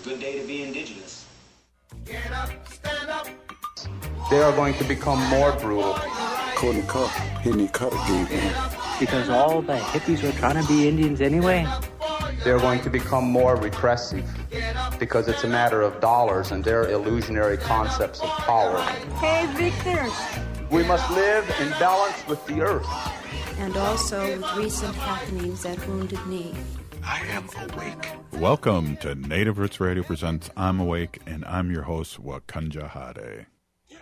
Good day to be indigenous. Get up, stand up. They are going to become more brutal. Couldn't cut, any cut again. Because all the hippies were trying to be Indians anyway. They're going to become more repressive because it's a matter of dollars and their illusionary concepts of power. Hey, Victor. We must live in balance with the earth. And also with recent happenings at Wounded Knee. I am awake. Welcome to Native Roots Radio presents I'm Awake, and I'm your host, Wakanja Hade.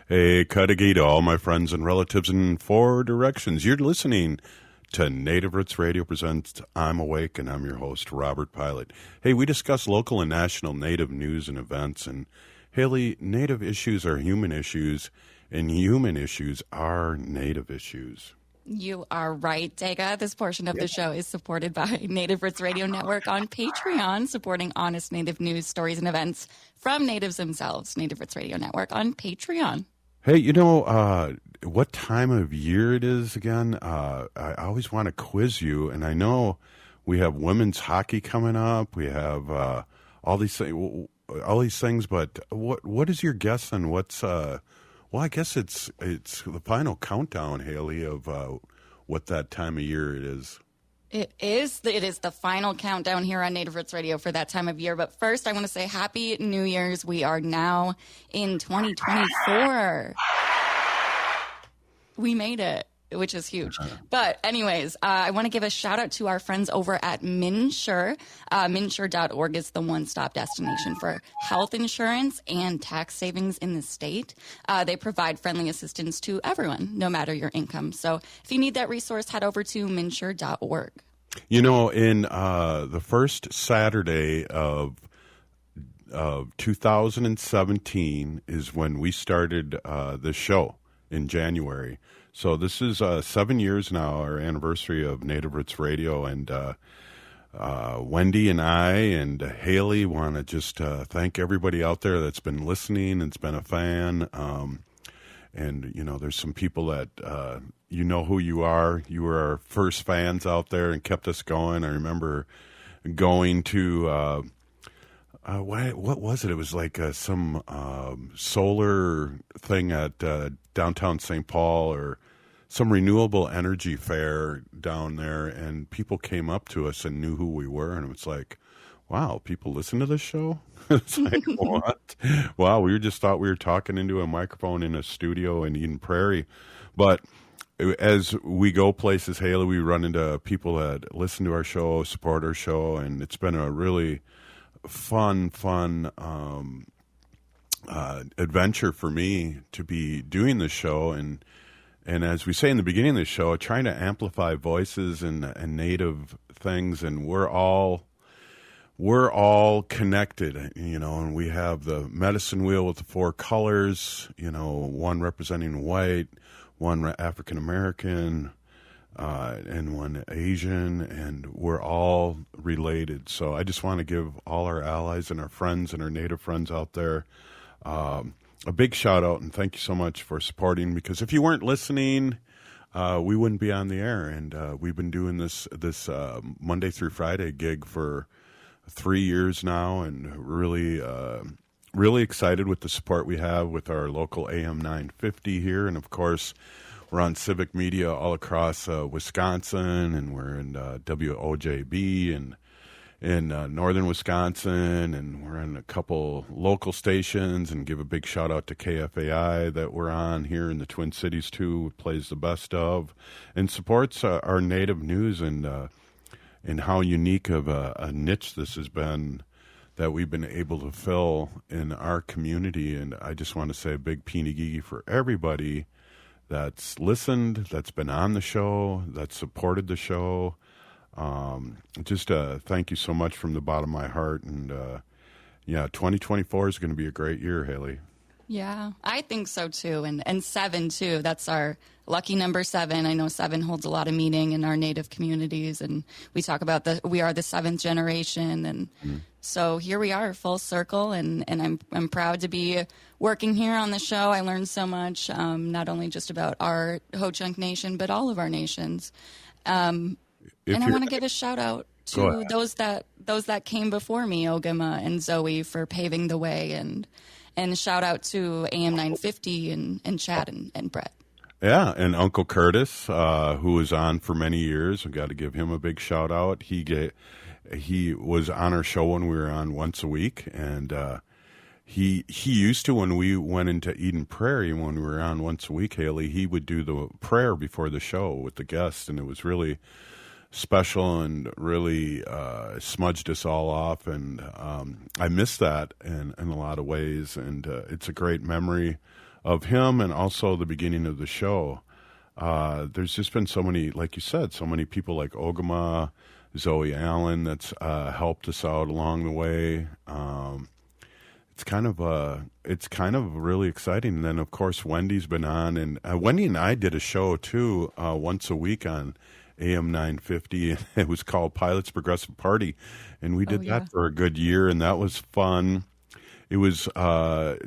Hey, Kadagi to all my friends and relatives in four directions. You're listening to Native Roots Radio presents I'm Awake, and I'm your host, Robert Pilot. Hey, we discuss local and national Native news and events, and Haley, Native issues are human issues, and human issues are Native issues. You are right, Dega. This portion of the show is supported by Native Roots Radio Network on Patreon, supporting honest Native news, stories, and events from Natives themselves. Native Roots Radio Network on Patreon. Hey, you know what time of year it is again? I always want to quiz you, and I know we have women's hockey coming up. We have all these things, but what is your guess on what's? Well, I guess it's the final countdown, Haley, of what that time of year it is. It is the final countdown here on Native Roots Radio for that time of year. But first, I want to say Happy New Year's. We are now in 2024. We made it, which is huge. But anyways, I want to give a shout out to our friends over at MNsure. MNsure.org is the one-stop destination for health insurance and tax savings in the state. They provide friendly assistance to everyone, no matter your income. So if you need that resource, head over to MNsure.org. You know, in the first Saturday of 2017 is when we started this show in January. So this is 7 years now, our anniversary of Native Roots Radio, and Wendy and I and Haley want to just thank everybody out there that's been listening and's been a fan. And, you know, there's some people that, you know who you are. You were our first fans out there and kept us going. I remember going to, what was it? It was like some solar thing at downtown St. Paul, or some renewable energy fair down there, and people came up to us and knew who we were, and it was like, wow, people listen to this show? It's like, what? Wow, we just thought we were talking into a microphone in a studio in Eden Prairie. But as we go places, Haley, we run into people that listen to our show, support our show, and it's been a really fun adventure for me to be doing this show, and as we say in the beginning of the show, trying to amplify voices and Native things, and we're all connected, you know, and we have the medicine wheel with the four colors, you know, one representing white, one African American, and one Asian, and we're all related. So I just want to give all our allies and our friends and our Native friends out there a big shout out, and thank you so much for supporting, because if you weren't listening, we wouldn't be on the air. And we've been doing this Monday through Friday gig for 3 years now, and really excited with the support we have with our local AM 950 here. And of course, we're on civic media all across Wisconsin, and we're in WOJB and in northern Wisconsin, and we're on a couple local stations, and give a big shout out to KFAI that we're on here in the Twin Cities too, plays the best of, and supports our Native news, and how unique of a niche this has been that we've been able to fill in our community. And I just want to say a big pinigigi for everybody that's listened, that's been on the show, that's supported the show. Just thank you so much from the bottom of my heart. And yeah, 2024 is going to be a great year, Haley. Yeah, I think so too. And 7 too. That's our lucky number 7. I know 7 holds a lot of meaning in our Native communities, and we talk about we are the 7th generation, and so here we are, full circle, and I'm proud to be working here on the show. I learned so much, not only just about our Ho-Chunk Nation, but all of our nations. And I want to give a shout out to those that came before me, Ogama and Zoe, for paving the way, and shout out to AM 950 and Chad and Brett. Yeah, and Uncle Curtis, who was on for many years, we got to give him a big shout out. He was on our show when we were on once a week, and he used to, when we went into Eden Prairie, when we were on once a week, Haley, he would do the prayer before the show with the guests, and it was really special and really smudged us all off, and I miss that in a lot of ways, and it's a great memory of him and also the beginning of the show. There's just been so many, like you said, so many people like Ogama, Zoe Allen that's helped us out along the way. It's kind of really exciting. And then of course Wendy's been on, and Wendy and I did a show too once a week on AM 950. It was called Pilot's Progressive Party, and we did that for a good year, and that was fun. It was a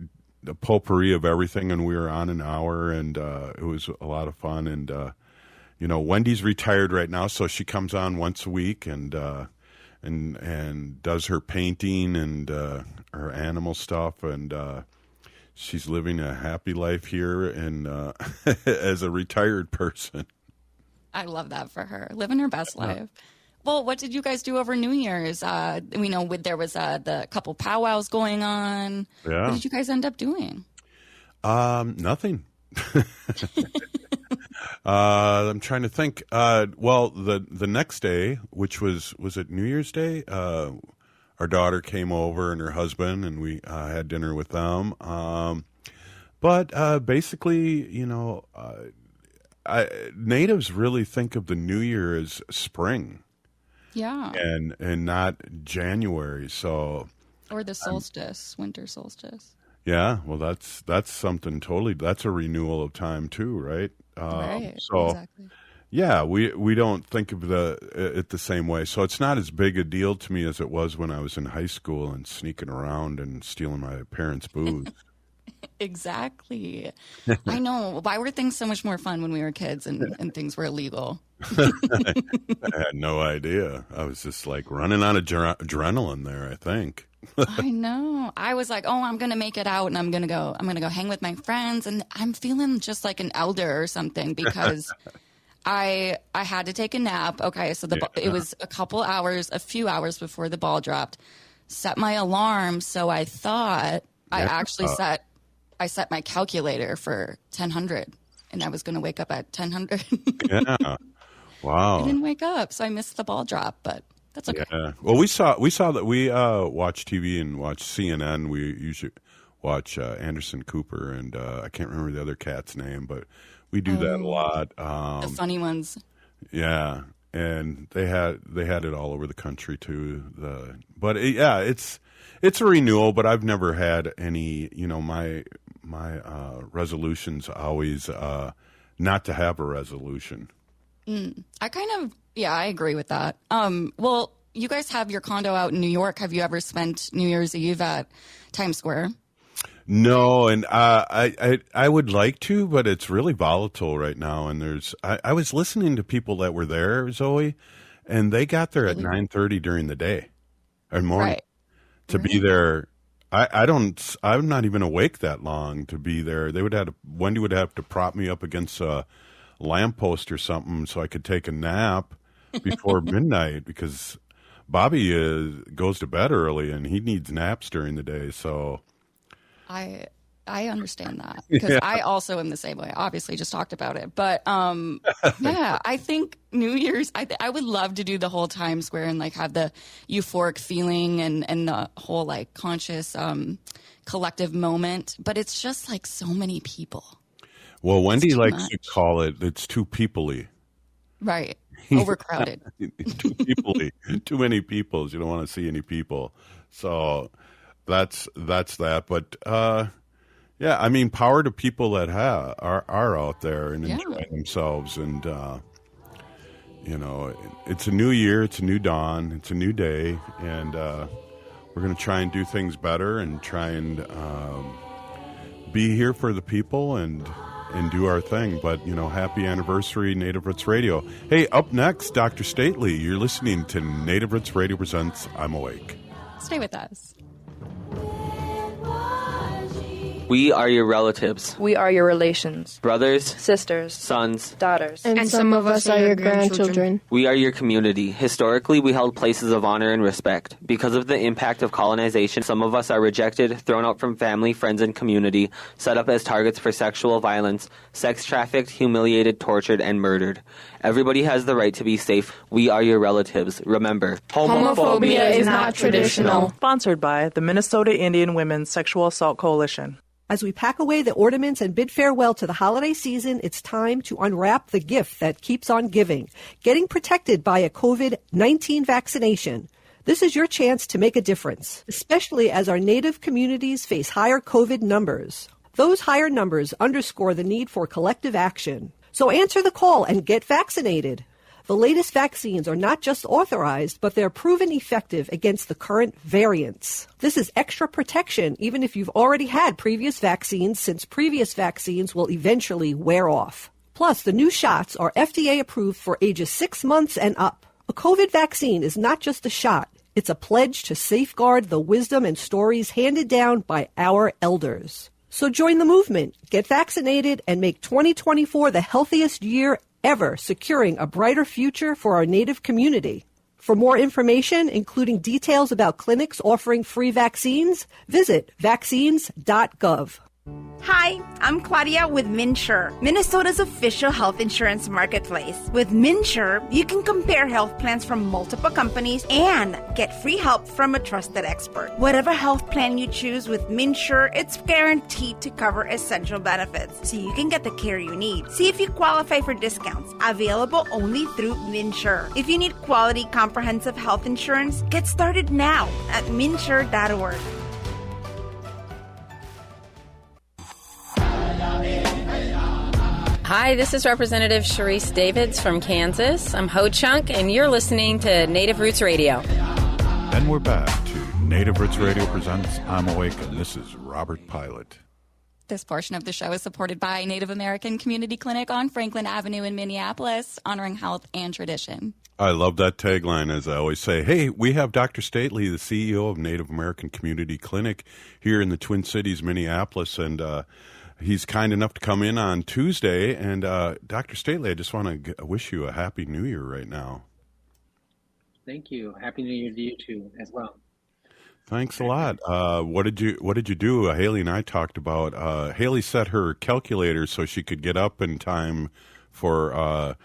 potpourri of everything, and we were on an hour, and it was a lot of fun. And Wendy's retired right now, so she comes on once a week and does her painting and her animal stuff, and she's living a happy life here and as a retired person. I love that for her, living her best life. Well, what did you guys do over New Year's? We know there was the couple powwows going on. Yeah. What did you guys end up doing? Nothing. I'm trying to think. Well, the next day, which was it New Year's Day? Our daughter came over and her husband, and we had dinner with them. But basically, natives really think of the New Year as spring. Yeah. And not January. So. Or the solstice, winter solstice. Yeah, well, that's something totally. That's a renewal of time too, right? Right. So, exactly. yeah, we don't think of it the same way. So it's not as big a deal to me as it was when I was in high school and sneaking around and stealing my parents' booze. Exactly. I know. Why were things so much more fun when we were kids and things were illegal? I had no idea. I was just like running on adrenaline there, I think. I know. I was like, oh, I'm going to make it out, and I'm going to go hang with my friends, and I'm feeling just like an elder or something because I had to take a nap. Okay, so it was a few hours before the ball dropped. Set my alarm, so I thought I set my calculator for 1000, and I was going to wake up at 1000. Yeah. Wow. I didn't wake up, so I missed the ball drop, but that's okay. Yeah. Well, we saw that we watch TV and watch CNN. We usually watch Anderson Cooper, and I can't remember the other cat's name, but we do that a lot. The funny ones. Yeah, and they had it all over the country too. It's a renewal, but I've never had any. My resolution's always not to have a resolution. I agree with that. Well, you guys have your condo out in New York. Have you ever spent New Year's Eve at Times Square? No, and I would like to, but it's really volatile right now. And I was listening to people that were there, Zoe, and they got there at 9:30 during the day or morning. Right. To be there. I'm not even awake that long to be there. Wendy would have to prop me up against a lamppost or something so I could take a nap before midnight because Bobby goes to bed early and he needs naps during the day. So I understand that because I also am the same way. Obviously, just talked about it, but yeah, I think New Year's. I would love to do the whole Times Square and like have the euphoric feeling and the whole like conscious collective moment. But it's just like so many people. Well, Wendy likes to call it's too people-y. Right, overcrowded. Too people-y. Too many peoples. You don't want to see any people. So that's that. But yeah, I mean, power to people that are out there and enjoying themselves. And, it's a new year. It's a new dawn. It's a new day. And we're going to try and do things better and try and be here for the people and and do our thing. But, happy anniversary, Native Roots Radio. Hey, up next, Dr. Stately. You're listening to Native Roots Radio Presents I'm Awake. Stay with us. We are your relatives, We are your relations, brothers, sisters, sons. daughters. And some of us are your grandchildren. We are your community. Historically, we held places of honor and respect. Because of the impact of colonization, some of us are rejected, thrown out from family, friends, and community, set up as targets for sexual violence, sex trafficked, humiliated, tortured, and murdered. Everybody has the right to be safe. We are your relatives. Remember, Homophobia is not traditional. Sponsored by the Minnesota Indian Women's Sexual Assault Coalition. As we pack away the ornaments and bid farewell to the holiday season, it's time to unwrap the gift that keeps on giving, getting protected by a COVID-19 vaccination. This is your chance to make a difference, especially as our Native communities face higher COVID numbers. Those higher numbers underscore the need for collective action. So answer the call and get vaccinated. The latest vaccines are not just authorized, but they're proven effective against the current variants. This is extra protection even if you've already had previous vaccines, since previous vaccines will eventually wear off. Plus, the new shots are FDA approved for ages 6 months and up. A COVID vaccine is not just a shot. It's a pledge to safeguard the wisdom and stories handed down by our elders. So join the movement, get vaccinated, and make 2024 the healthiest year ever, securing a brighter future for our Native community. For more information, including details about clinics offering free vaccines, visit vaccines.gov. Hi, I'm Claudia with MinSure, Minnesota's official health insurance marketplace. With MinSure, you can compare health plans from multiple companies and get free help from a trusted expert. Whatever health plan you choose with MinSure, it's guaranteed to cover essential benefits, so you can get the care you need. See if you qualify for discounts, available only through MinSure. If you need quality, comprehensive health insurance, get started now at MinSure.org. Hi, this is Representative Sharice Davids from Kansas. I'm Ho Chunk, and you're listening to Native Roots Radio. And we're back to Native Roots Radio Presents I'm Awake, and this is Robert Pilot. This portion of the show is supported by Native American Community Clinic on Franklin Avenue in Minneapolis, honoring health and tradition. I love that tagline, as I always say. Hey, we have Dr. Stately, the CEO of Native American Community Clinic here in the Twin Cities, Minneapolis, and he's kind enough to come in on Tuesday. And Dr. Stately, I just want to wish you a Happy New Year right now. Thank you. Happy New Year to you too, as well. Thanks a lot. What did you do? Haley and I talked about. Haley set her calculator so she could get up in time for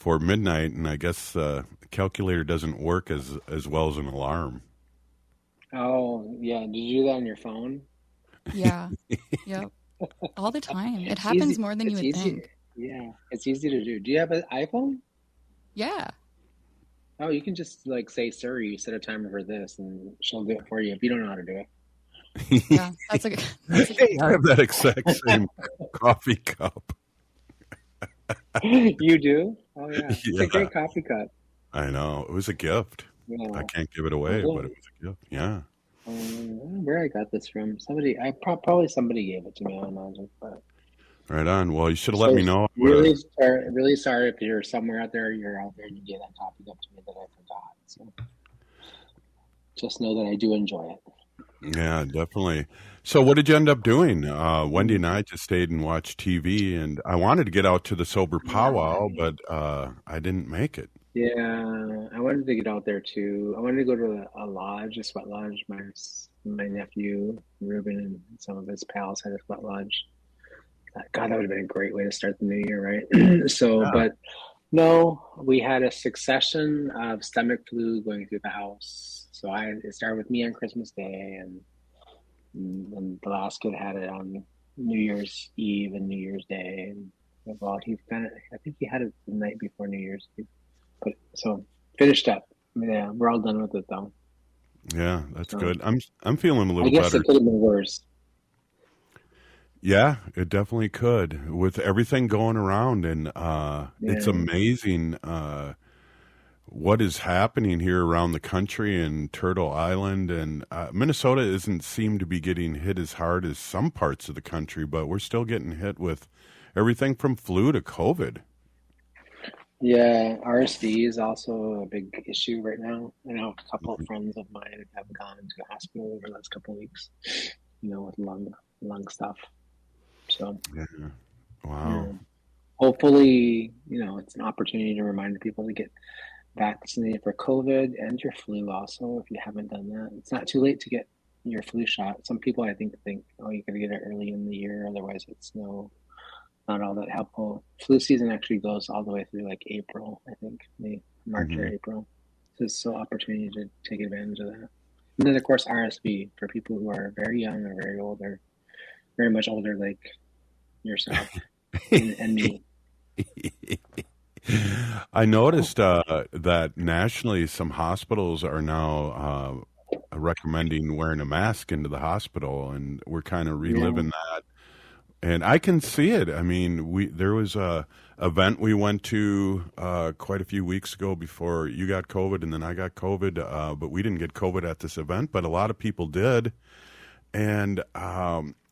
midnight, and I guess the calculator doesn't work as well as an alarm. Oh yeah, did you do that on your phone? Yeah. Yep. All the time. It happens easy. More than you would think. Yeah, it's easy to do. Do you have an iPhone? Yeah. Oh, you can just say, Siri, set a timer for this, and she'll do it for you if you don't know how to do it. Yeah, that's a good. I have that exact same coffee cup. You do? Oh yeah, it's a great coffee cup. I know, it was a gift. Yeah. I can't give it away, but it was a gift. Yeah. Where I got this from? Probably somebody gave it to me. I imagine. But right on. Well, you should have let me know. Really sorry if you're somewhere out there. You're out there and you gave that topic up to me that I forgot. So just know that I do enjoy it. Yeah, definitely. So what did you end up doing? Wendy and I just stayed and watched TV, and I wanted to get out to the sober powwow, but I didn't make it. Yeah, I wanted to get out there too. I wanted to go to a lodge, a sweat lodge. My nephew, Ruben, and some of his pals had a sweat lodge. God, that would have been a great way to start the new year, right? But no, we had a succession of stomach flu going through the house. So it started with me on Christmas Day, and the last kid had it on New Year's Eve and New Year's Day. And well, I think he had it the night before New Year's Eve. But so finished up. Yeah, we're all done with it though. Yeah, that's good. I'm feeling a little better. I guess it could have been worse. Yeah, it definitely could. With everything going around, and it's amazing what is happening here around the country in Turtle Island, and Minnesota doesn't seem to be getting hit as hard as some parts of the country, but we're still getting hit with everything from flu to COVID. Yeah, RSV is also a big issue right now. I know a couple of friends of mine have gone to the hospital over the last couple of weeks, with lung stuff. So, Yeah. Wow. Hopefully, it's an opportunity to remind people to get vaccinated for COVID and your flu also, if you haven't done that. It's not too late to get your flu shot. Some people, I think, oh, you got to get it early in the year, otherwise it's not all that helpful. Flu season actually goes all the way through like April, I think, March or April. So it's still opportunity to take advantage of that. And then, of course, RSV for people who are very young or very old, or very much older, like yourself and me. I noticed that nationally, some hospitals are now recommending wearing a mask into the hospital, and we're kind of reliving that. And I can see it. I mean, there was a event we went to quite a few weeks ago before you got COVID, and then I got COVID. But we didn't get COVID at this event, but a lot of people did. And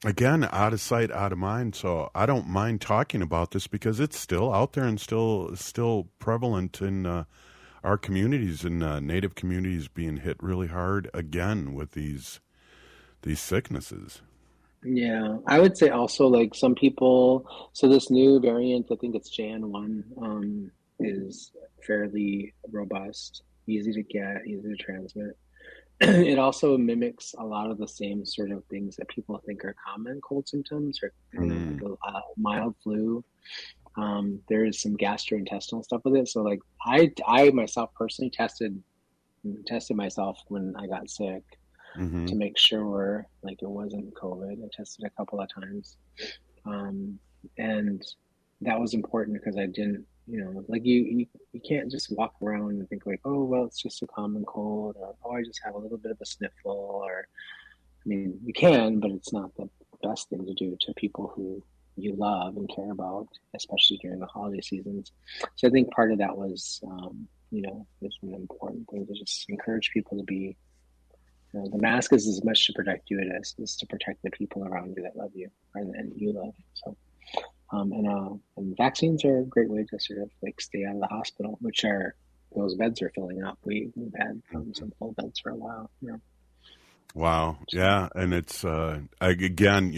again, out of sight, out of mind. So I don't mind talking about this because it's still out there and still prevalent in our communities and Native communities being hit really hard again with these sicknesses. Yeah, I would say also like some people, so this new variant, I think it's Jan 1, is fairly robust, easy to get, easy to transmit. It also mimics a lot of the same sort of things that people think are common cold symptoms, or like a mild flu. There is some gastrointestinal stuff with it. So like I myself personally tested myself when I got sick. To make sure like it wasn't COVID. I tested a couple of times. And that was important because I didn't, like you can't just walk around and think like, oh, well, it's just a common cold, or, oh, I just have a little bit of a sniffle, or, I mean, you can, but it's not the best thing to do to people who you love and care about, especially during the holiday seasons. So I think part of that was, it's an important thing to just encourage people to be. The mask is as much to protect you as is to protect the people around you that love you and you love. So, and vaccines are a great way to sort of like stay out of the hospital, those beds are filling up. We've had some full beds for a while. Wow. Yeah. And it's, again,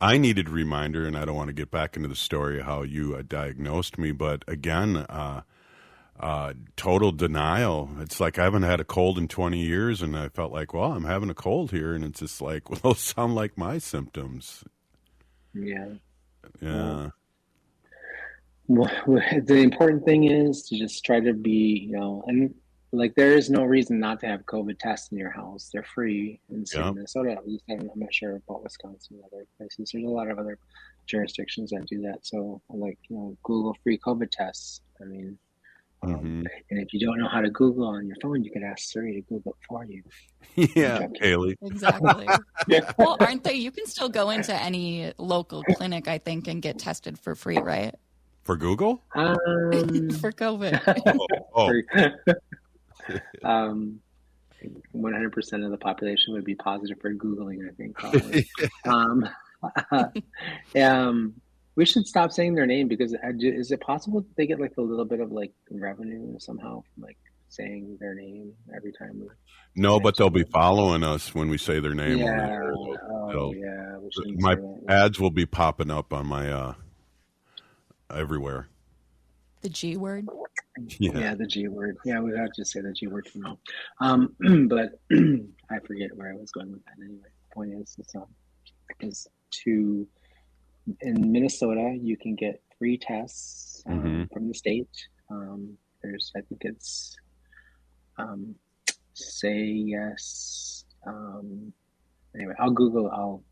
I needed a reminder, and I don't want to get back into the story of how you diagnosed me, but again, total denial. It's like I haven't had a cold in 20 years, and I felt like, well, I'm having a cold here, and it's just like, well, those sound like my symptoms. Yeah. Yeah. Well, the important thing is to just try to be, and like there is no reason not to have COVID tests in your house. They're free in Minnesota, at least. I'm not sure about Wisconsin and other places. There's a lot of other jurisdictions that do that. So, like, Google free COVID tests. I mean, and if you don't know how to Google on your phone, you can ask Siri to Google it for you. Yeah, Haley. Exactly. Well, aren't they? You can still go into any local clinic, I think, and get tested for free, right? For Google? For COVID. Oh. 100% of the population would be positive for Googling, I think, probably. We should stop saying their name, because is it possible that they get like a little bit of like revenue somehow from like saying their name every time? No, but they'll be following us when we say their name. Yeah. My ads will be popping up on my everywhere. The G word? Yeah, the G word. Yeah, we have to say the G word for now. But I forget where I was going with that anyway. The point is in Minnesota, you can get free tests from the state. There's, I think it's Say Yes. Anyway, I'll Google.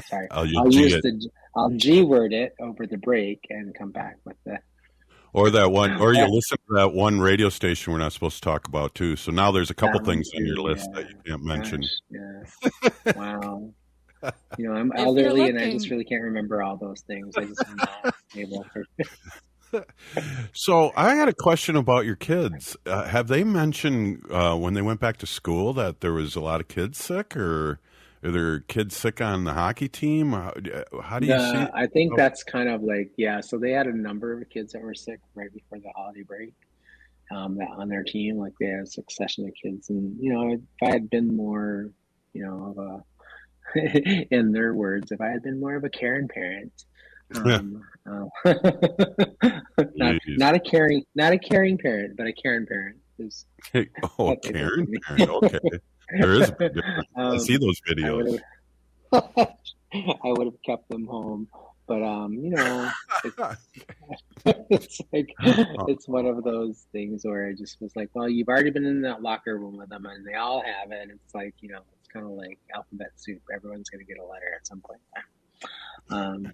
Sorry, I'll G word it over the break and come back with the. Or that one, or you listen to that one radio station we're not supposed to talk about too. So now there's a couple things on your list that you can't mention. Yeah. Wow. I'm elderly and I just really can't remember all those things. I just am not able to. So I had a question about your kids. Have they mentioned when they went back to school that there was a lot of kids sick, or Are there kids sick on the hockey team? How do you see? I think that's kind of like, so they had a number of kids that were sick right before the holiday break that on their team. Like they had a succession of kids. And, if I had been more, of a, in their words, if I had been more of a caring parent, not a caring parent, but a caring parent. Caring parent. Okay. There is a big difference. I see those videos. I would have kept them home, but it's like it's one of those things where I just was like, well, you've already been in that locker room with them, and they all have it. And it's like it's kind of like alphabet soup. Everyone's going to get a letter at some point in time.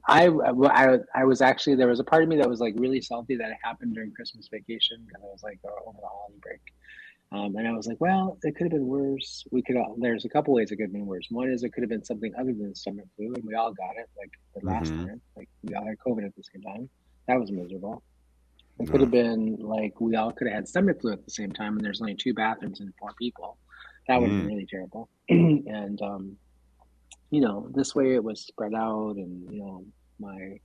I was actually, there was a part of me that was like really salty that it happened during Christmas vacation because I was like over the holiday break. And I was like, well, it could have been worse. There's a couple ways it could have been worse. One is it could have been something other than stomach flu, and we all got it, like the last time. Like we all had COVID at the same time. That was miserable. It could have been like we all could have had stomach flu at the same time, and there's only 2 bathrooms and 4 people. That would have been really terrible. And this way it was spread out, and my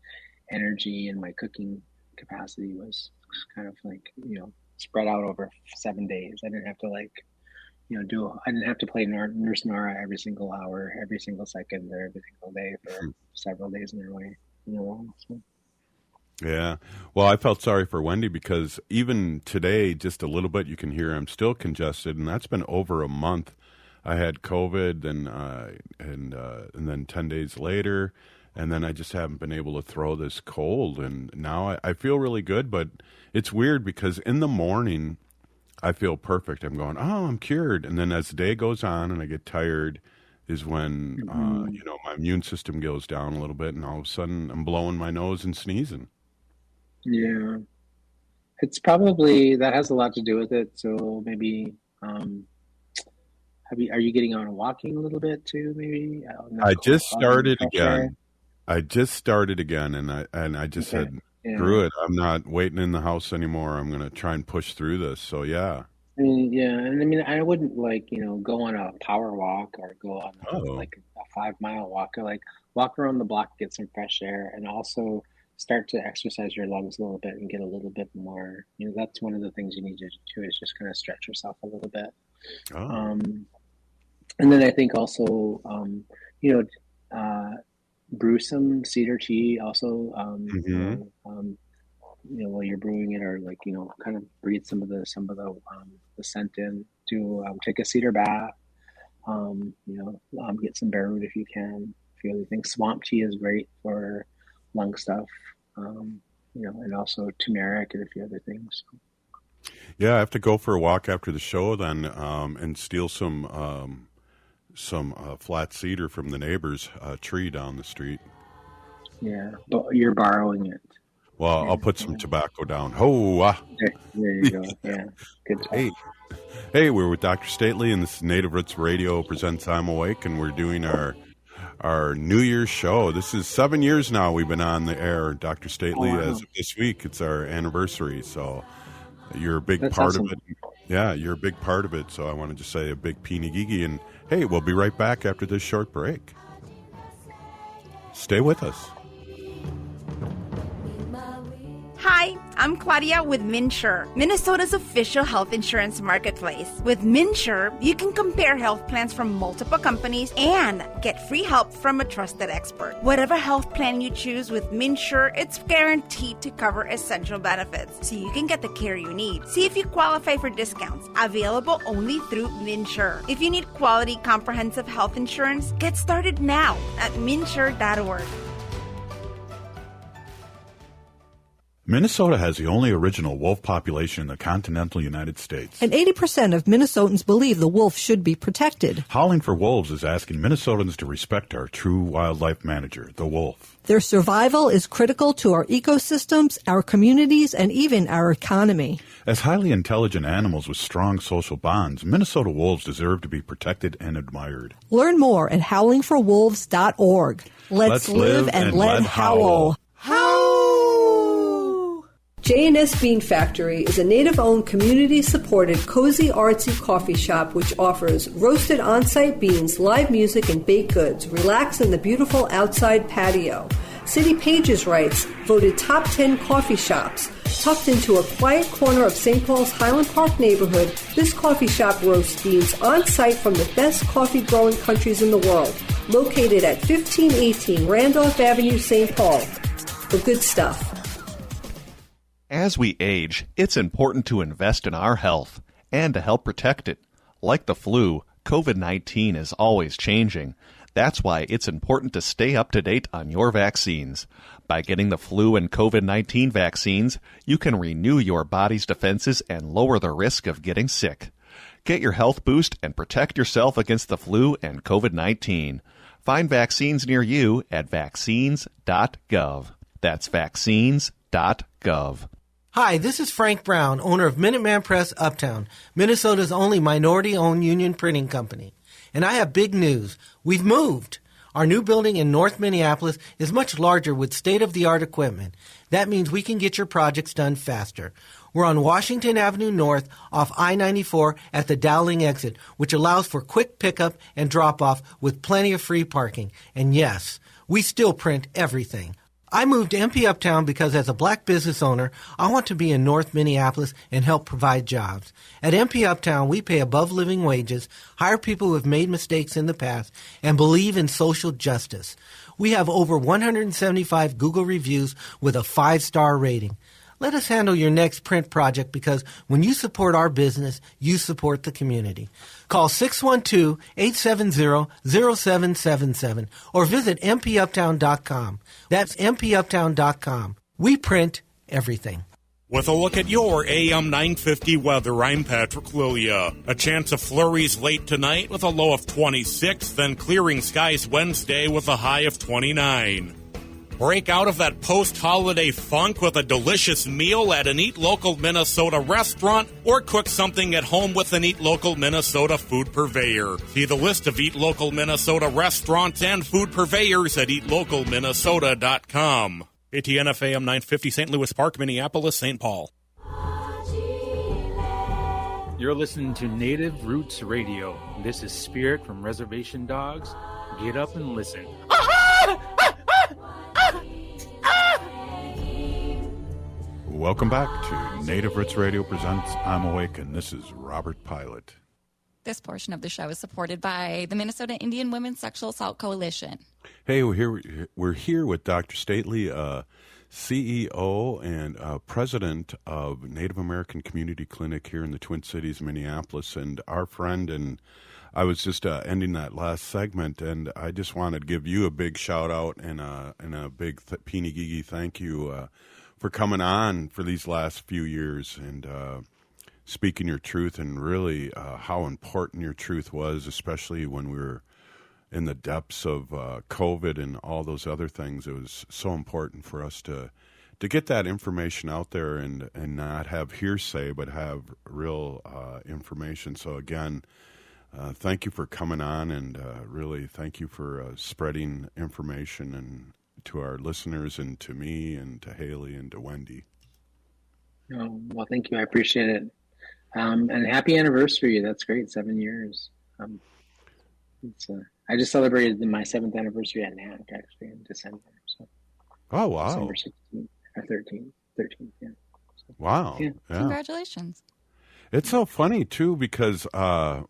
energy and my cooking capacity was kind of like spread out over 7 days. I didn't have to I didn't have to play Nurse Nora every single hour, every single second, or every single day for several days in a row. So. Yeah. Well, I felt sorry for Wendy because even today, just a little bit, you can hear I'm still congested, and that's been over a month. I had COVID, and then 10 days later, and then I just haven't been able to throw this cold. And now I feel really good, but it's weird because in the morning I feel perfect. I'm going, oh, I'm cured. And then as the day goes on and I get tired is when, my immune system goes down a little bit, and all of a sudden I'm blowing my nose and sneezing. Yeah. It's probably, that has a lot to do with it. So maybe, are you getting on and walking a little bit too? Maybe I just started again. And I just said, screw it. I'm not waiting in the house anymore. I'm going to try and push through this. So yeah. And I wouldn't go on a power walk or go on a 5-mile walk, or walk around the block, get some fresh air, and also start to exercise your lungs a little bit and get a little bit more. That's one of the things you need to do is just kind of stretch yourself a little bit. And then I think also, brew some cedar tea also, while you're brewing it, or kind of breathe some of the scent in. Take a cedar bath, get some bare root if you can. A few other things. Swamp tea is great for lung stuff, and also turmeric and a few other things. Yeah, I have to go for a walk after the show then, and steal some flat cedar from the neighbor's tree down the street. Yeah, but you're borrowing it. Well, I'll put some tobacco down. There you go. Yeah, good talk. Hey, we're with Dr. Stately, and this is Native Roots Radio presents I'm Awake, and we're doing our New Year's show. This is 7 years now we've been on the air, Dr. Stately. As of this week, it's our anniversary, so you're a big part of it. Yeah, you're a big part of it, so I want to just say a big peeny gigi, and hey, we'll be right back after this short break. Stay with us. Hi, I'm Claudia with MinSure, Minnesota's official health insurance marketplace. With MinSure, you can compare health plans from multiple companies and get free help from a trusted expert. Whatever health plan you choose with MinSure, it's guaranteed to cover essential benefits, so you can get the care you need. See if you qualify for discounts, available only through MinSure. If you need quality, comprehensive health insurance, get started now at minsure.org. Minnesota has the only original wolf population in the continental United States. And 80% of Minnesotans believe the wolf should be protected. Howling for Wolves is asking Minnesotans to respect our true wildlife manager, the wolf. Their survival is critical to our ecosystems, our communities, and even our economy. As highly intelligent animals with strong social bonds, Minnesota wolves deserve to be protected and admired. Learn more at howlingforwolves.org. Let's live and let howl. Howl! J&S Bean Factory is a native-owned, community-supported, cozy, artsy coffee shop which offers roasted on-site beans, live music, and baked goods. Relax in the beautiful outside patio. City Pages writes, voted top 10 coffee shops. Tucked into a quiet corner of St. Paul's Highland Park neighborhood, this coffee shop roasts beans on-site from the best coffee-growing countries in the world. Located at 1518 Randolph Avenue, St. Paul. The good stuff. As we age, it's important to invest in our health and to help protect it. Like the flu, COVID-19 is always changing. That's why it's important to stay up to date on your vaccines. By getting the flu and COVID-19 vaccines, you can renew your body's defenses and lower the risk of getting sick. Get your health boost and protect yourself against the flu and COVID-19. Find vaccines near you at vaccines.gov. That's vaccines.gov. Hi, this is Frank Brown, owner of Minuteman Press Uptown, Minnesota's only minority-owned union printing company. And I have big news. We've moved. Our new building in North Minneapolis is much larger with state-of-the-art equipment. That means we can get your projects done faster. We're on Washington Avenue North off I-94 at the Dowling exit, which allows for quick pickup and drop-off with plenty of free parking. And yes, we still print everything. I moved to MP Uptown because as a black business owner, I want to be in North Minneapolis and help provide jobs. At MP Uptown, we pay above living wages, hire people who have made mistakes in the past, and believe in social justice. We have over 175 Google reviews with a 5-star rating. Let us handle your next print project because when you support our business, you support the community. Call 612-870-0777 or visit mpuptown.com. That's mpuptown.com. We print everything. With a look at your AM 950 weather, I'm Patrick Lilia. A chance of flurries late tonight with a low of 26, then clearing skies Wednesday with a high of 29. Break out of that post-holiday funk with a delicious meal at an Eat Local Minnesota restaurant or cook something at home with an Eat Local Minnesota food purveyor. See the list of Eat Local Minnesota restaurants and food purveyors at eatlocalminnesota.com. ATNF AM 950 St. Louis Park, Minneapolis, St. Paul. You're listening to Native Roots Radio. This is Spirit from Reservation Dogs. Get up and listen. Welcome back to Native Roots Radio presents I'm Awake, and this is Robert Pilot. This portion of the show is supported by the Minnesota Indian Women's Sexual Assault Coalition. Hey, we're here with Dr. Stately, CEO and president of Native American Community Clinic here in the Twin Cities, Minneapolis, and our friend. And I was just ending that last segment, and I just wanted to give you a big shout out and a big Peeny Gigi thank you for coming on for these last few years and speaking your truth, and really how important your truth was, especially when we were in the depths of COVID and all those other things. It was so important for us to get that information out there and not have hearsay, but have real information. So again, thank you for coming on, and really thank you for spreading information and to our listeners and to me and to Haley and to Wendy. Oh, well, thank you. I appreciate it. And happy anniversary. That's great. 7 years. I just celebrated my 7th anniversary at NAC actually in December. So. Oh, wow. December 16th or 13th, yeah. So, wow. Yeah. Congratulations. It's so funny too, because right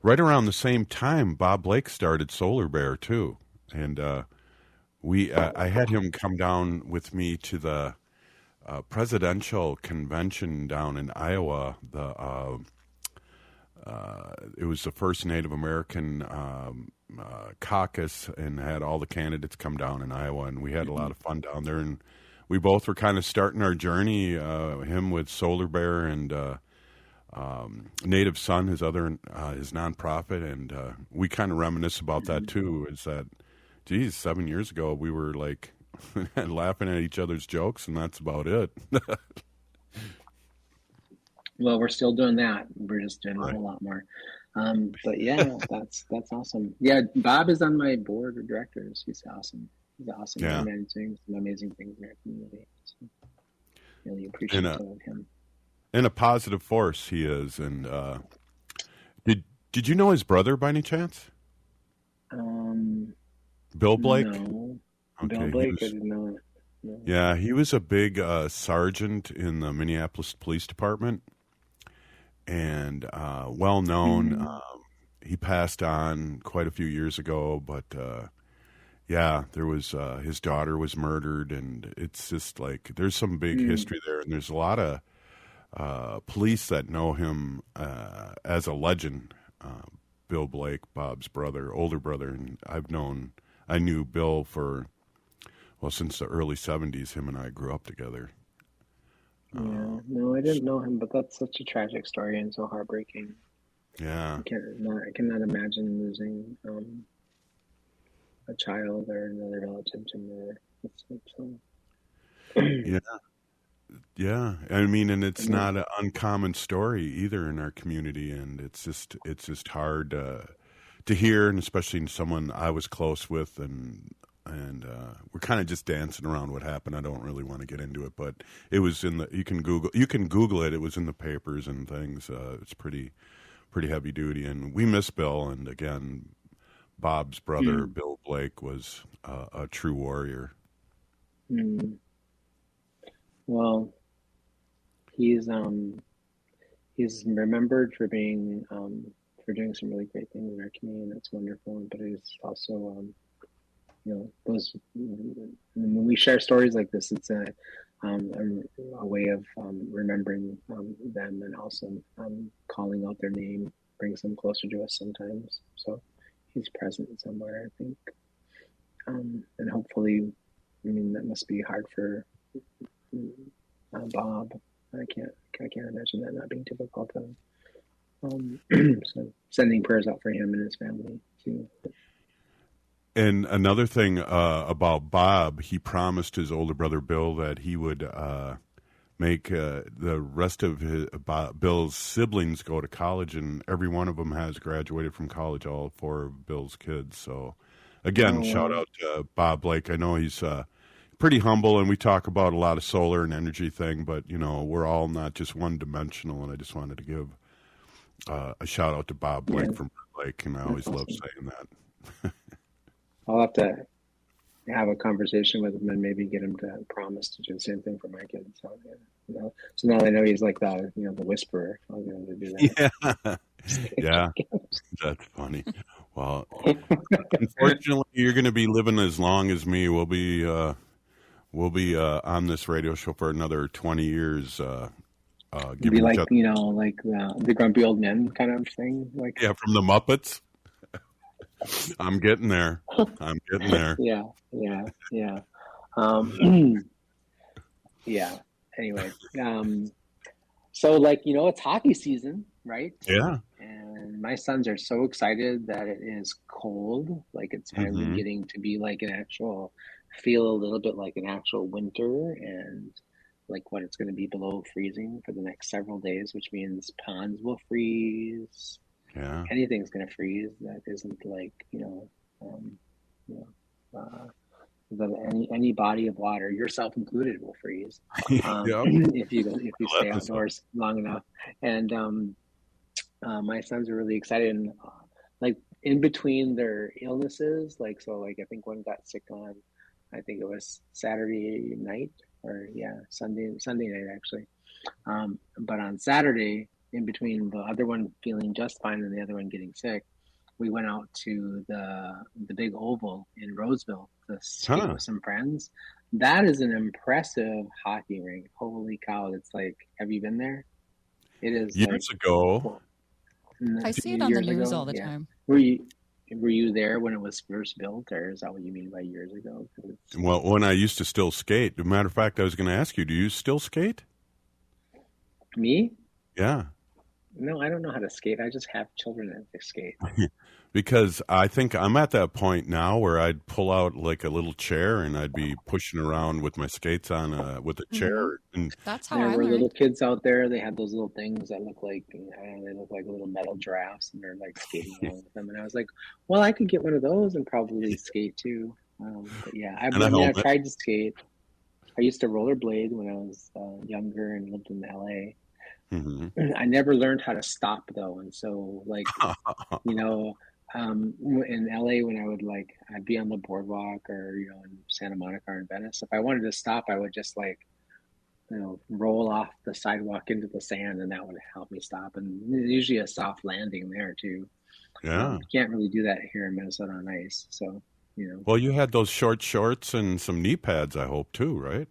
around the same time, Bob Blake started Solar Bear too. And, I had him come down with me to the presidential convention down in Iowa. It was the first Native American caucus, and had all the candidates come down in Iowa, and we had a lot of fun down there. And we both were kind of starting our journey. Him with Solar Bear and Native Sun, his nonprofit, and we kind of reminisce about that too. Is that, geez, 7 years ago we were like laughing at each other's jokes, and that's about it. Well, we're still doing that. We're just doing a whole lot more. But yeah, that's awesome. Yeah, Bob is on my board of directors. He's awesome. He's awesome. Yeah. He's doing some amazing things in our community. really appreciative of him. And a positive force he is. And did you know his brother by any chance? Bill Blake? No. Okay, Bill Blake, I didn't know it. No. Yeah, he was a big sergeant in the Minneapolis Police Department, and well known. He passed on quite a few years ago, but yeah, there was his daughter was murdered, and it's just like there's some big history there, and there's a lot of police that know him as a legend. Bill Blake, Bob's brother, older brother, and I knew Bill since the early 70s. Him and I grew up together. Yeah, no, I didn't know him, but that's such a tragic story and so heartbreaking. Yeah. I cannot imagine losing a child or another relative to murder. Yeah. I mean, and it's not an uncommon story either in our community, and it's just hard to hear, and especially in someone I was close with, and we're kind of just dancing around what happened. I don't really want to get into it, but it was you can Google it. It was in the papers and things. It's pretty heavy duty, and we miss Bill. And again, Bob's brother, Bill Blake, was a true warrior. Well, he's remembered for being for doing some really great things in our community, and that's wonderful. But he's also those when we share stories like this, it's a way of remembering them, and also calling out their name brings them closer to us sometimes. So he's present somewhere, I think, and hopefully, I mean, that must be hard for Bob. I can't imagine that not being difficult. So sending prayers out for him and his family too. And another thing about Bob, he promised his older brother Bill that he would make the rest of Bill's siblings go to college, and every one of them has graduated from college, all four of Bill's kids. So, again, shout out to Bob Blake. I know he's pretty humble, and we talk about a lot of solar and energy thing, but, we're all not just one-dimensional, and I just wanted to give a shout out to Bob Blake from Blake, and I always love saying that. I'll have to have a conversation with him and maybe get him to promise to do the same thing for my kids. So, so now I know he's like the whisperer. I'll get him to do that. Yeah, that's funny. Well, unfortunately, you're going to be living as long as me. We'll be on this radio show for another 20 years. Be like like the grumpy old men kind of thing. Like from the Muppets. I'm getting there. Yeah. Yeah. Anyway, so it's hockey season, right? Yeah. And my sons are so excited that it is cold. Like it's finally getting to be like feel a little bit like an actual winter, and like when it's going to be below freezing for the next several days, which means ponds will freeze. Yeah. Anything's going to freeze that isn't like, any body of water, yourself included, will freeze if you stay outdoors long enough. And my sons are really excited, and like in between their illnesses, I think one got sick on, I think it was Saturday night, or Sunday night actually. But on Saturday, in between the other one feeling just fine and the other one getting sick, we went out to the big oval in Roseville to skate with some friends. That is an impressive hockey rink. Holy cow. It's like, have you been there? It is years ago. I see it on the news all the time. Were you there when it was first built, or is that what you mean by years ago? Well, when I used to still skate. As a matter of fact, I was going to ask you, do you still skate? Me? Yeah. No, I don't know how to skate. I just have children that skate. Because I think I'm at that point now where I'd pull out like a little chair and I'd be pushing around with my skates on with a chair. And that's how there I were learned. Little kids out there. They had those little things that look like they look like little metal giraffes, and they're like skating along with them. And I was like, well, I could get one of those and probably skate too. But yeah, I've tried to skate. I used to rollerblade when I was younger and lived in LA. Mm-hmm. I never learned how to stop though, and so like you know, in LA when I'd be on the boardwalk or in Santa Monica or in Venice. If I wanted to stop, I would just roll off the sidewalk into the sand, and that would help me stop. And usually a soft landing there too. Yeah. You can't really do that here in Minnesota on ice. So Well, you had those short shorts and some knee pads, I hope too, right?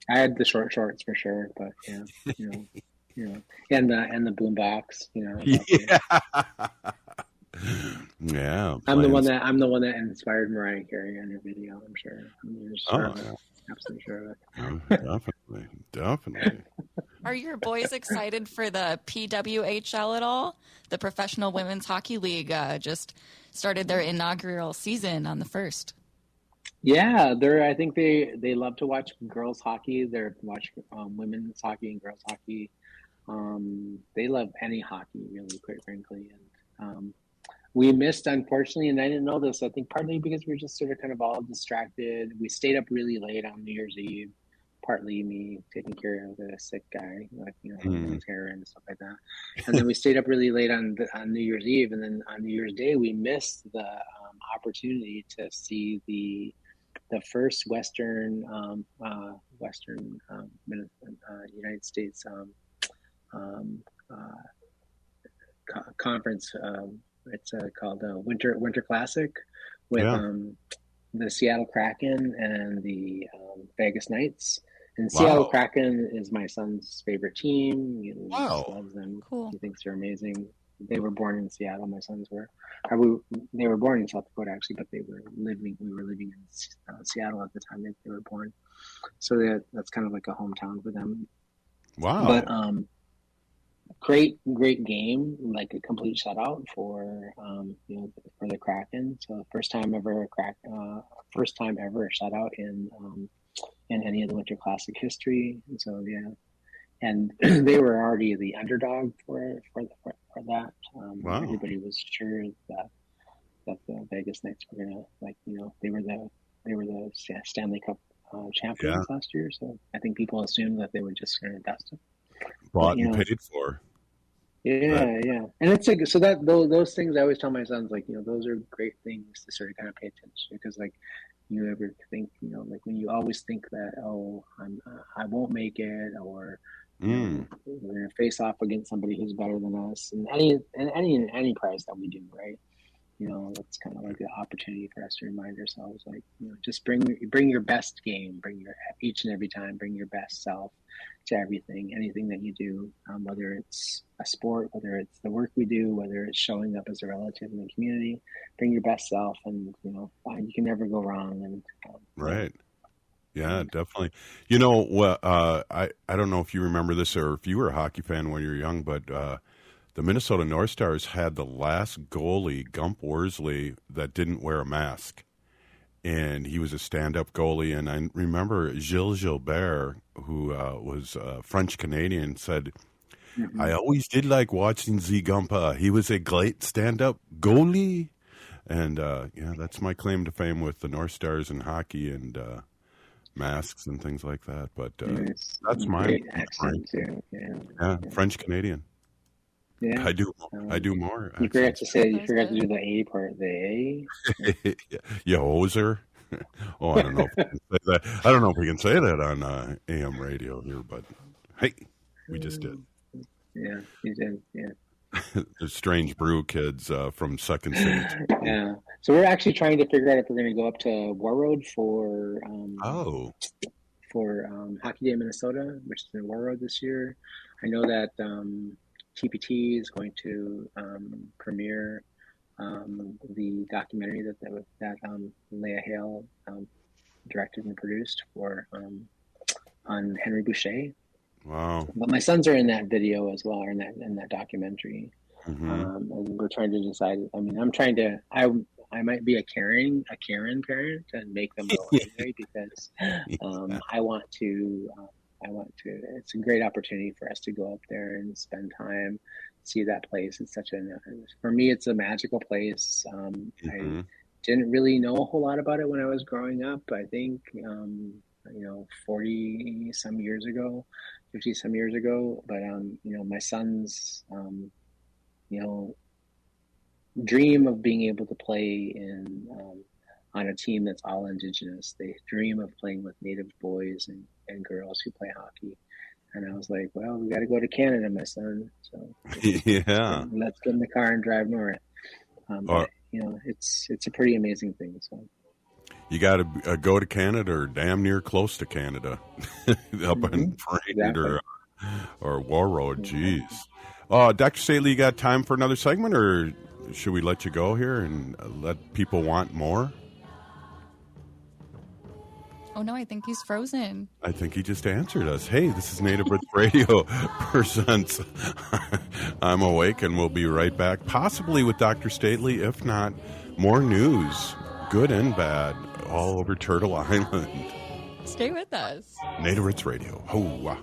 I had the short shorts for sure, but and the boom box, Yeah. Yeah. I'm the one that inspired Mariah Carey on your video. I'm sure. Absolutely sure of it. Definitely. Are your boys excited for the PWHL at all? The Professional Women's Hockey League just started their inaugural season on the 1st. Yeah, I think they love to watch girls hockey. They watch women's hockey and girls hockey. They love any hockey, really, quite frankly. And we missed, unfortunately, and I didn't know this, I think partly because we were just sort of kind of all distracted. We stayed up really late on New Year's Eve, partly me taking care of the sick guy, his hair and stuff like that. And then we stayed up really late on New Year's Eve, and then on New Year's Day, we missed the opportunity to see the first Western United States conference. It's called Winter Classic with the Seattle Kraken and the Vegas Knights. And Seattle Kraken is my son's favorite team. He loves them. Cool. He thinks they're amazing. They were born in Seattle. My sons were. They were born in South Dakota actually, but we were living in Seattle at the time they were born. So that's kind of like a hometown for them. Wow. But great game, like a complete shutout for for the Kraken. So first time ever a shutout in any of the Winter Classic history. And so and they were already the underdog for that. Wow. Everybody was sure that the Vegas Knights were gonna they were the Stanley Cup champions last year. So I think people assumed that they were just going to dust them. Bought and paid for. Yeah, and it's like so that those things I always tell my sons, those are great things to sort of kind of pay attention to, because you ever think when you always think that I won't make it, or we're gonna face off against somebody who's better than us, and any prize that we do, right? It's kind of like the opportunity for us to remind ourselves, just bring your best game, each and every time, bring your best self to everything, anything that you do, whether it's a sport, whether it's the work we do, whether it's showing up as a relative in the community, bring your best self, and you can never go wrong. And right. Yeah, definitely. I don't know if you remember this or if you were a hockey fan when you were young, but the Minnesota North Stars had the last goalie, Gump Worsley, that didn't wear a mask. And he was a stand-up goalie. And I remember Gilles Gilbert, who was French-Canadian, said, I always did like watching Z Gumpa. He was a great stand-up goalie. And, that's my claim to fame with the North Stars and hockey and masks and things like that. But that's my great accent, too. Yeah, French-Canadian. Yeah, I do more. You forgot to do the A part. The A. You hoser. Oh, I don't know if we can say that. I don't know if we can say that on AM radio here, but hey, we just did. Yeah, you did. Yeah. The Strange Brew kids from Second City. Yeah. So we're actually trying to figure out if we're going to go up to Warroad for Hockey Day Minnesota, which is in Warroad this year. I know that TPT is going to premiere the documentary that Leah Hale directed and produced on Henry Boucher. Wow! But my sons are in that video as well, or in that documentary. Mm-hmm. And we're trying to decide. I mean, I might be a Karen parent and make them go anyway, because I want to. It's a great opportunity for us to go up there and spend time, see that place. It's for me, it's a magical place. I didn't really know a whole lot about it when I was growing up. I think 40 some years ago, 50 some years ago. But my sons, dream of being able to play on a team that's all Indigenous. They dream of playing with Native boys and girls who play hockey. And I was like, well, we got to go to Canada, my son. So yeah, let's get in the car and drive north. But, it's a pretty amazing thing. So you got to go to Canada or damn near close to Canada, up in Braid or Warroad. Jeez. Dr. Staley, you got time for another segment, or should we let you go here and let people want more? Oh, no, I think he's frozen. I think he just answered us. Hey, this is Native Roots Radio presents I'm Awake, and we'll be right back, possibly with Dr. Stately. If not, more news, good and bad, all over Turtle Island. Stay with us. Native Roots Radio. Ho-wah.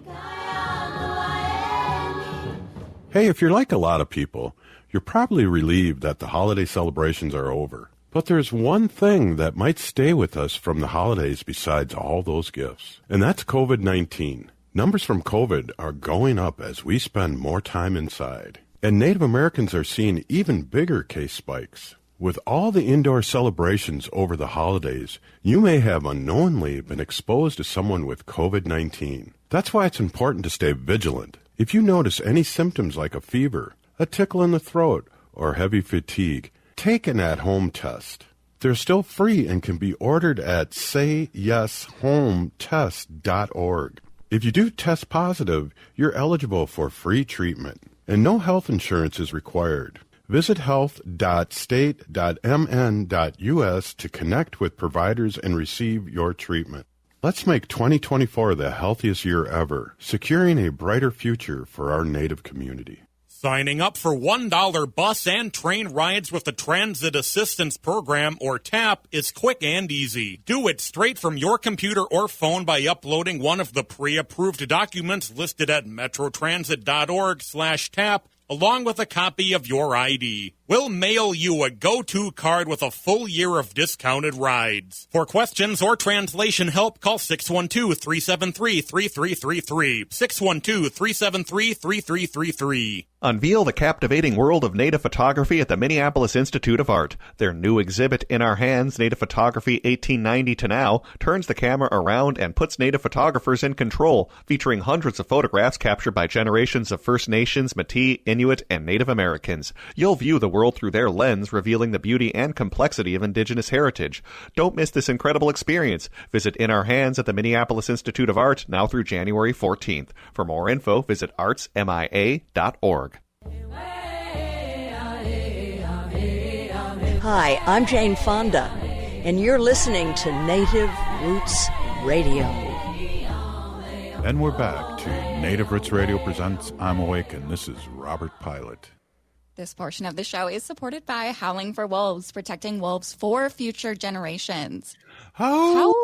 Hey, if you're like a lot of people, you're probably relieved that the holiday celebrations are over. But there's one thing that might stay with us from the holidays besides all those gifts, and that's COVID-19. Numbers from COVID are going up as we spend more time inside. And Native Americans are seeing even bigger case spikes. With all the indoor celebrations over the holidays, you may have unknowingly been exposed to someone with COVID-19. That's why it's important to stay vigilant. If you notice any symptoms like a fever, a tickle in the throat, or heavy fatigue, take an at-home test. They're still free and can be ordered at sayyeshometest.org. If you do test positive, you're eligible for free treatment, and no health insurance is required. Visit health.state.mn.us to connect with providers and receive your treatment. Let's make 2024 the healthiest year ever, securing a brighter future for our Native community. Signing up for $1 bus and train rides with the Transit Assistance Program, or TAP, is quick and easy. Do it straight from your computer or phone by uploading one of the pre-approved documents listed at metrotransit.org/TAP, along with a copy of your ID. We'll mail you a go-to card with a full year of discounted rides. For questions or translation help, call 612-373-3333. 612-373-3333. Unveil the captivating world of native photography at the Minneapolis Institute of Art. Their new exhibit, In Our Hands, Native Photography 1890 to Now, turns the camera around and puts native photographers in control, featuring hundreds of photographs captured by generations of First Nations, Métis, Inuit, and Native Americans. You'll view the world through their lens, revealing the beauty and complexity of Indigenous heritage. Don't miss this incredible experience. Visit In Our Hands at the Minneapolis Institute of Art now through January 14th. For more info, visit artsmia.org. Hi, I'm Jane Fonda, and you're listening to Native Roots Radio. And we're back to Native Roots Radio presents I'm Awake, and this is Robert Pilot. This portion of the show is supported by Howling for Wolves, protecting wolves for future generations. Ooh.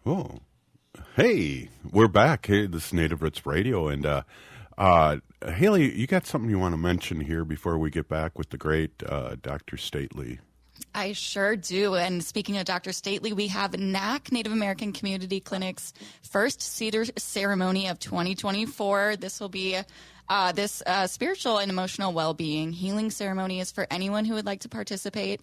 Oh. Hey, we're back. Hey, this is Native Roots Radio, and Haley, you got something you want to mention here before we get back with the great Dr. Stately? I sure do. And speaking of Dr. Stately, we have NAC, Native American Community Clinic's first Cedar ceremony of 2024. This will be this spiritual and emotional well-being healing ceremony is for anyone who would like to participate.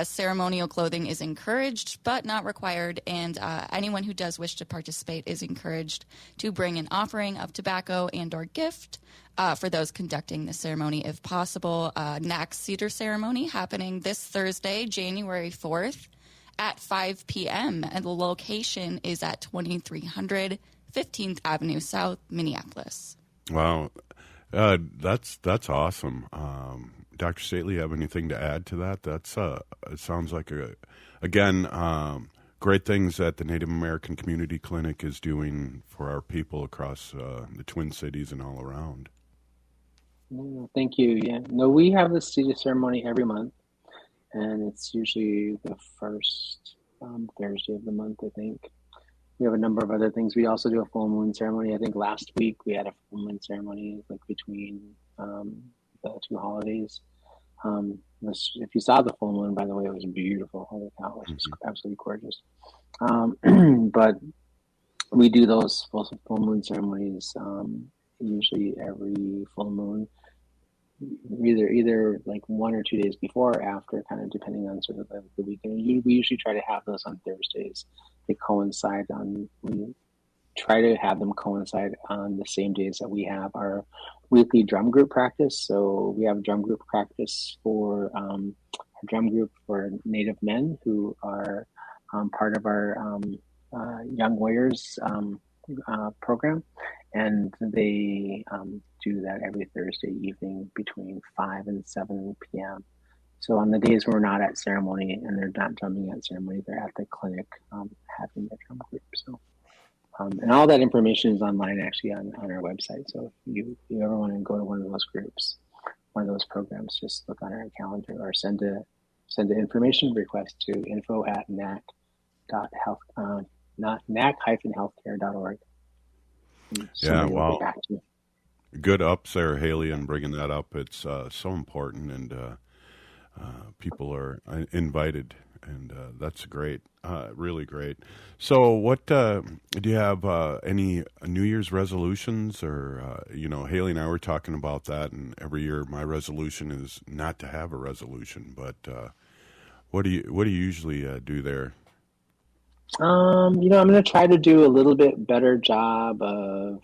Ceremonial clothing is encouraged but not required, and anyone who does wish to participate is encouraged to bring an offering of tobacco and or gift for those conducting the ceremony if possible. NAC's Cedar ceremony happening this Thursday, January 4th at 5 p.m. and the location is at 2300 15th Avenue South, Minneapolis. Wow. That's awesome. Dr. Stately, you have anything to add to that? That's it sounds like great things that the Native American Community Clinic is doing for our people across the Twin Cities and all around. Thank you. Yeah, no, we have the Cedar ceremony every month, and it's usually the first Thursday of the month, I think. We have a number of other things. We also do a full moon ceremony. I think last week we had a full moon ceremony, like between the two holidays. If you saw the full moon, by the way, it was beautiful. Holy cow, it was just absolutely gorgeous. But we do those full moon ceremonies usually every full moon, either like 1 or 2 days before or after, kind of depending on sort of the weekend. We usually try to have those on Thursdays. They coincide we try to have them coincide on the same days that we have our weekly drum group practice. So we have a drum group practice for our drum group for Native men who are part of our Young Warriors program, and they do that every Thursday evening between 5 and 7 p.m. So on the days we're not at ceremony and they're not drumming at ceremony, they're at the clinic having the drum group. So and all that information is online actually on our website. So if you ever want to go to one of those groups, one of those programs, just look on our calendar or send an information request to info@nac-healthcare.org. Yeah, wow. Good ups there, Haley, and bringing that up. It's so important, and people are invited, and that's great, really great. So what, do you have any New Year's resolutions? Or, Haley and I were talking about that, and every year my resolution is not to have a resolution, but what do you usually do there? I'm going to try to do a little bit better job of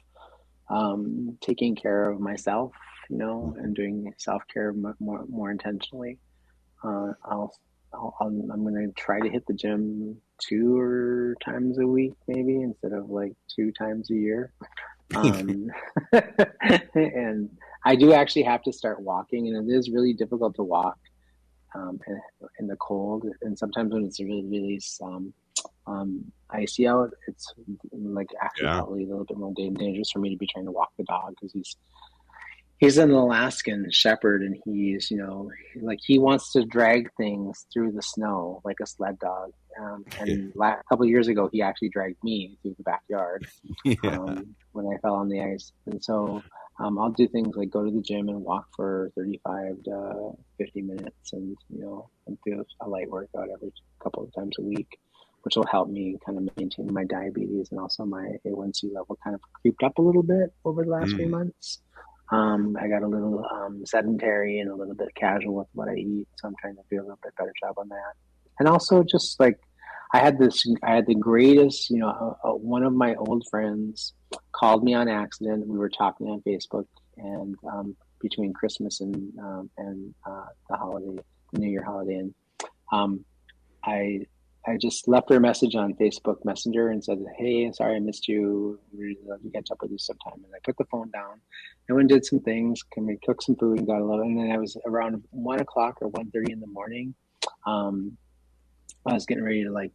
taking care of myself, and doing self-care more intentionally. I'm going to try to hit the gym 2 times a week, maybe, instead of like 2 times a year. And I do actually have to start walking, and it is really difficult to walk in the cold. And sometimes when it's really, really icy out, it's like actually probably a little bit more dangerous for me to be trying to walk the dog, because he's an Alaskan shepherd, and he's he wants to drag things through the snow like a sled dog. And a couple of years ago, he actually dragged me through the backyard when I fell on the ice. And so I'll do things like go to the gym and walk for 35 to 50 minutes, and do a light workout every couple of times a week, which will help me kind of maintain my diabetes, and also my A1C level kind of creeped up a little bit over the last few months. I got a little sedentary and a little bit casual with what I eat, so I'm trying to do a little bit better job on that. And also just like I had the greatest, one of my old friends called me on accident. We were talking on Facebook, and between Christmas and the New Year holiday, and I just left her a message on Facebook Messenger and said, "Hey, sorry I missed you. We'd love to catch up with you sometime." And I put the phone down. I went and did some things. We cooked some food and got a little. And then I was around 1 o'clock or 1:30 in the morning. I was getting ready to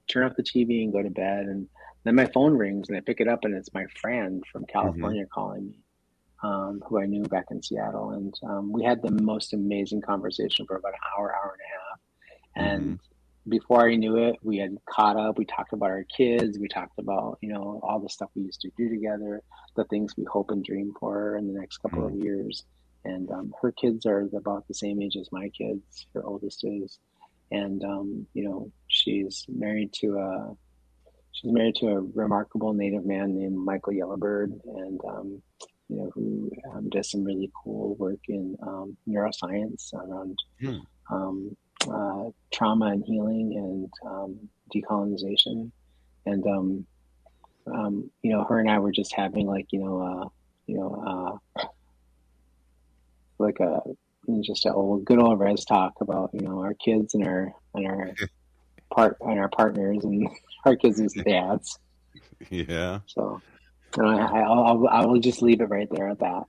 turn off the TV and go to bed. And then my phone rings and I pick it up, and it's my friend from California calling me, who I knew back in Seattle. And we had the most amazing conversation for about an hour and a half. And before I knew it, we had caught up. We talked about our kids. We talked about, all the stuff we used to do together, the things we hope and dream for in the next couple of years. And her kids are about the same age as my kids. Her oldest is. And, she's married to a remarkable Native man named Michael Yellowbird, and, who does some really cool work in neuroscience around trauma and healing and decolonization. And her and I were just having just a good old res talk about our kids and our partners and our kids and dads. Yeah. So I will just leave it right there at that.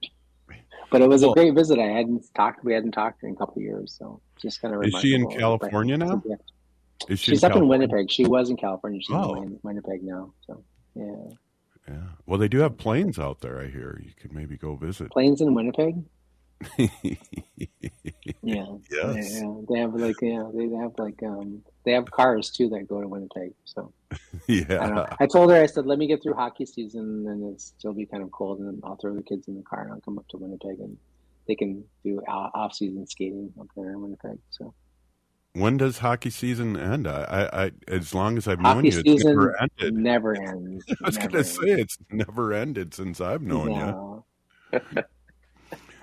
But it was a great visit. We hadn't talked in a couple of years, so just kind of. Is she in California now? She's up in Winnipeg. She was in California. She's in Winnipeg now. So yeah. Yeah. Well, they do have planes out there. I hear you could maybe go visit. Planes in Winnipeg. Yeah. Yes. Yeah. They have cars too that go to Winnipeg. So yeah. I told her, I said, let me get through hockey season and it'll still be kind of cold, and then I'll throw the kids in the car and I'll come up to Winnipeg. And they can do off-season skating up there in Winnipeg. So when does hockey season end? I as long as I've hockey known you, it's never ended. Never ends. I was going to say it's never ended since I've known you.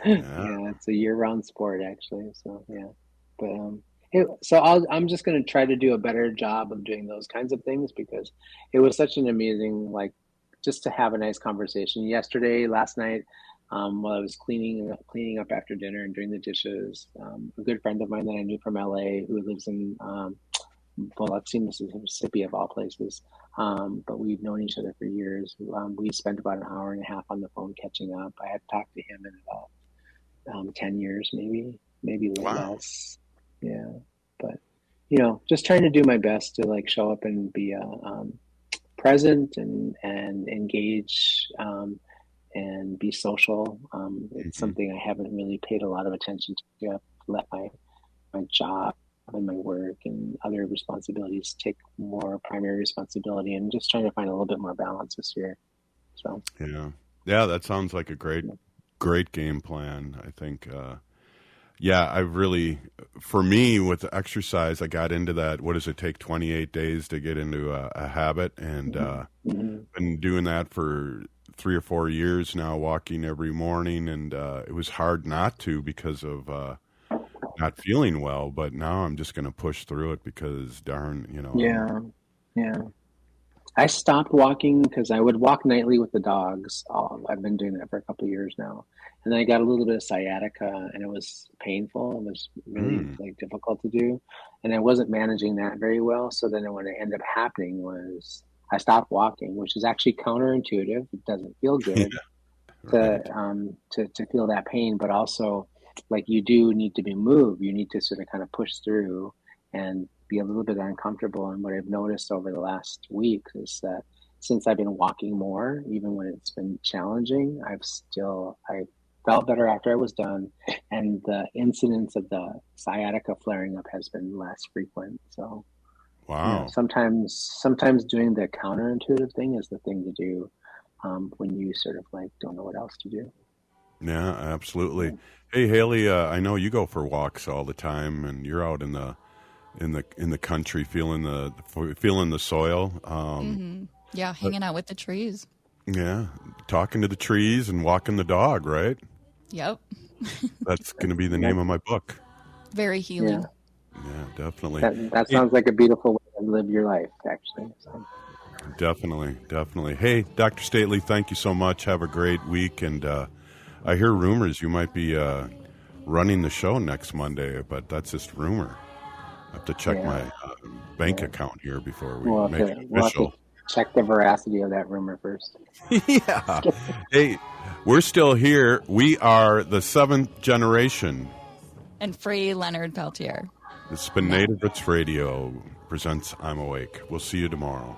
Yeah, it's a year-round sport actually. So yeah, but I'm just going to try to do a better job of doing those kinds of things, because it was such an amazing, like, just to have a nice conversation last night, while I was cleaning up after dinner and doing the dishes. A good friend of mine that I knew from LA, who lives in Biloxi, Mississippi, of all places. But we've known each other for years. We spent about an hour and a half on the phone catching up. I had talked to him in about 10 years, maybe a little less. Yeah, but just trying to do my best to like show up and be present and engage and be social. It's something I haven't really paid a lot of attention to. I've let my job and my work and other responsibilities take more primary responsibility, and just trying to find a little bit more balance this year. So yeah, that sounds like a great game plan. I think I really, for me with exercise, I got into that. What does it take? 28 days to get into a habit, and been doing that for 3 or 4 years now, walking every morning, and it was hard not to because of not feeling well, but now I'm just going to push through it because Yeah. I stopped walking because I would walk nightly with the dogs. I've been doing that for a couple of years now. And then I got a little bit of sciatica, and it was painful. It was really difficult to do. And I wasn't managing that very well. So then what ended up happening was I stopped walking, which is actually counterintuitive. It doesn't feel good to feel that pain, but also, like, you do need to be moved. You need to sort of kind of push through and be a little bit uncomfortable. And what I've noticed over the last week is that since I've been walking more, even when it's been challenging, I felt better after I was done, and the incidence of the sciatica flaring up has been less frequent. So wow. Sometimes doing the counterintuitive thing is the thing to do when you sort of like don't know what else to do. Yeah, absolutely. Hey, Haley, I know you go for walks all the time, and you're out in the country feeling the soil. Yeah, hanging out with the trees. Yeah, talking to the trees and walking the dog, right? Yep. That's going to be the name of my book. Very healing. Yeah, definitely. That sounds like a beautiful way to live your life, actually. So. Definitely. Hey, Dr. Stately, thank you so much. Have a great week. And I hear rumors you might be running the show next Monday, but that's just rumor. I have to check my bank account here before we make it official. Check the veracity of that rumor first. Yeah. Hey, we're still here. We are the 7th generation. And free Leonard Peltier. This has been Native Roots Radio presents I'm Awake. We'll see you tomorrow.